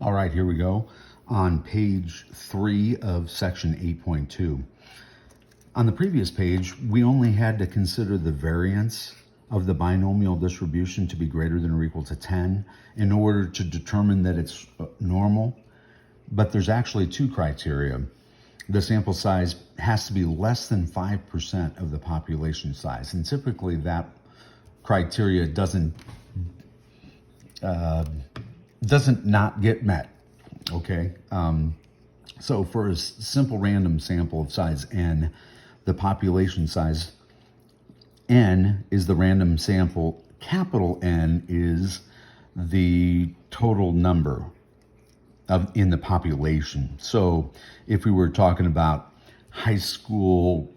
All right, here we go on page 3 of section 8.2. On the previous page, we only had to consider the variance of the binomial distribution to be greater than or equal to 10 in order to determine that it's normal. But there's actually two criteria. The sample size has to be less than 5% of the population size. And typically that criteria doesn't not get met, okay? So for a simple random sample of size n, the population size n is the random sample, capital N is the total number in the population. So if we were talking about high school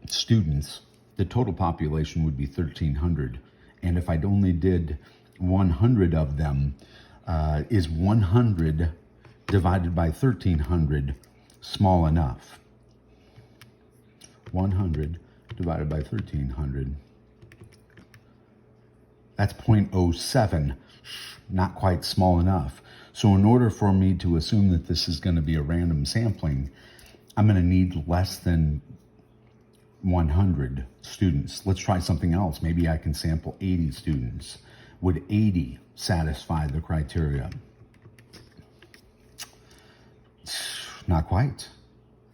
students, the total population would be 1,300. And if I'd only did 100 of them, is 100 divided by 1,300 small enough? 100 divided by 1,300. That's 0.07, not quite small enough. So in order for me to assume that this is going to be a random sampling, I'm going to need less than 100 students. Let's try something else. Maybe I can sample 80 students. Would 80 satisfy the criteria? Not quite.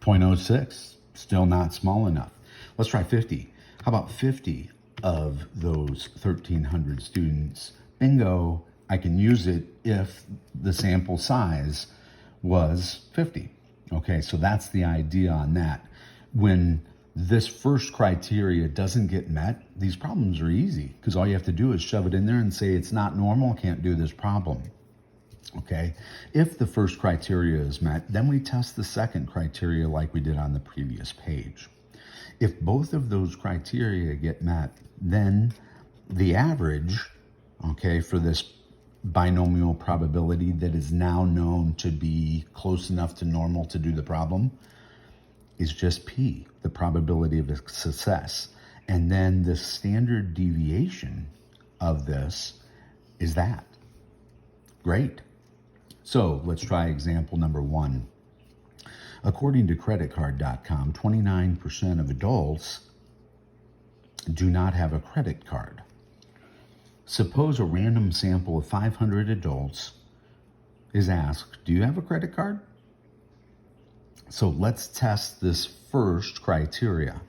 0.06, still not small enough. Let's try 50. How about 50 of those 1,300 students? Bingo, I can use it if the sample size was 50. Okay, so that's the idea on that. When this first criteria doesn't get met, these problems are easy because all you have to do is shove it in there and say it's not normal, can't do this problem. Okay, if the first criteria is met, then we test the second criteria like we did on the previous page. If both of those criteria get met, then the average, okay, for this binomial probability that is now known to be close enough to normal to do the problem is just P, the probability of success. And then the standard deviation of this is that. Great. So let's try example number 1. According to creditcard.com, 29% of adults do not have a credit card. Suppose a random sample of 500 adults is asked, do you have a credit card? So let's test this first criteria.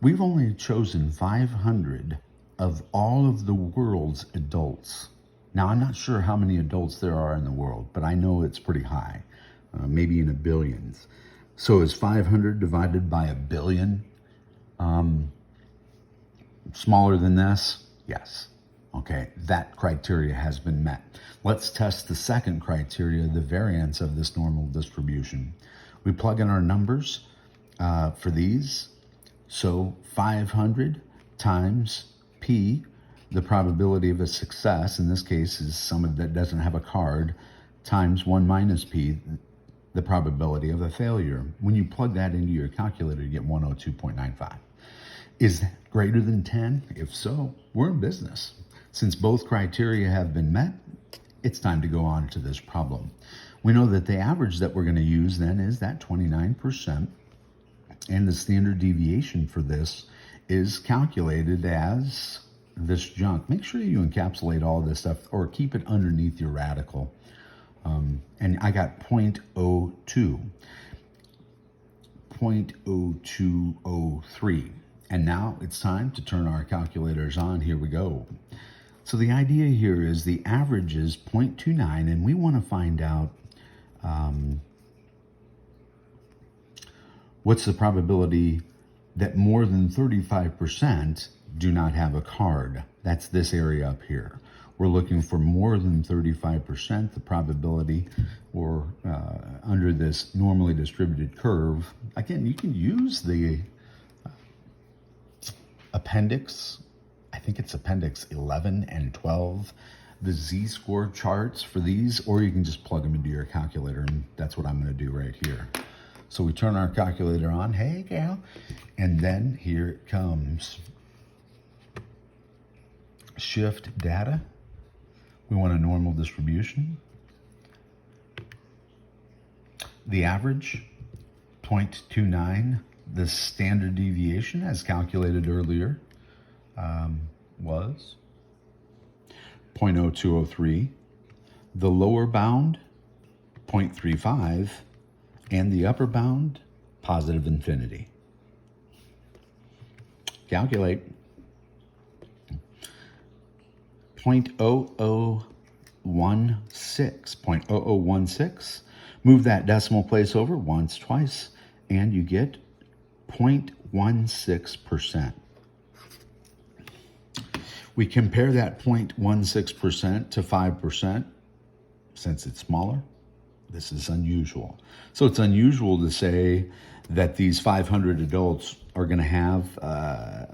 We've only chosen 500 of all of the world's adults. Now, I'm not sure how many adults there are in the world, but I know it's pretty high, maybe in the billions. So is 500 divided by a billion smaller than this? Yes. Okay, that criteria has been met. Let's test the second criteria, the variance of this normal distribution. We plug in our numbers for these. So 500 times P, the probability of a success, in this case is someone that doesn't have a card, times 1 minus P, the probability of a failure. When you plug that into your calculator, you get 102.95. Is that greater than 10? If so, we're in business. Since both criteria have been met, it's time to go on to this problem. We know that the average that we're going to use then is that 29%, and the standard deviation for this is calculated as this junk. Make sure you encapsulate all this stuff or keep it underneath your radical. And I got 0.02, 0.0203. And now it's time to turn our calculators on. Here we go. So the idea here is the average is 0.29, and we want to find out what's the probability that more than 35% do not have a card. That's this area up here. We're looking for more than 35%, the probability, or under this normally distributed curve. Again, you can use the appendix, I think it's appendix 11 and 12, the z-score charts for these, or you can just plug them into your calculator, and that's what I'm going to do right here. So we turn our calculator on, hey gal, and then here it comes. Shift data. We want a normal distribution. The average, 0.29. The standard deviation, as calculated earlier, was 0.0203. The lower bound, 0.35. And the upper bound, positive infinity. Calculate. 0.0016. Move that decimal place over once, twice, and you get 0.16%. We compare that 0.16% to 5%. Since it's smaller, this is unusual. So it's unusual to say that these 500 adults are going to have a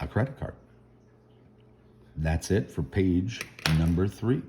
credit card. That's it for page number 3.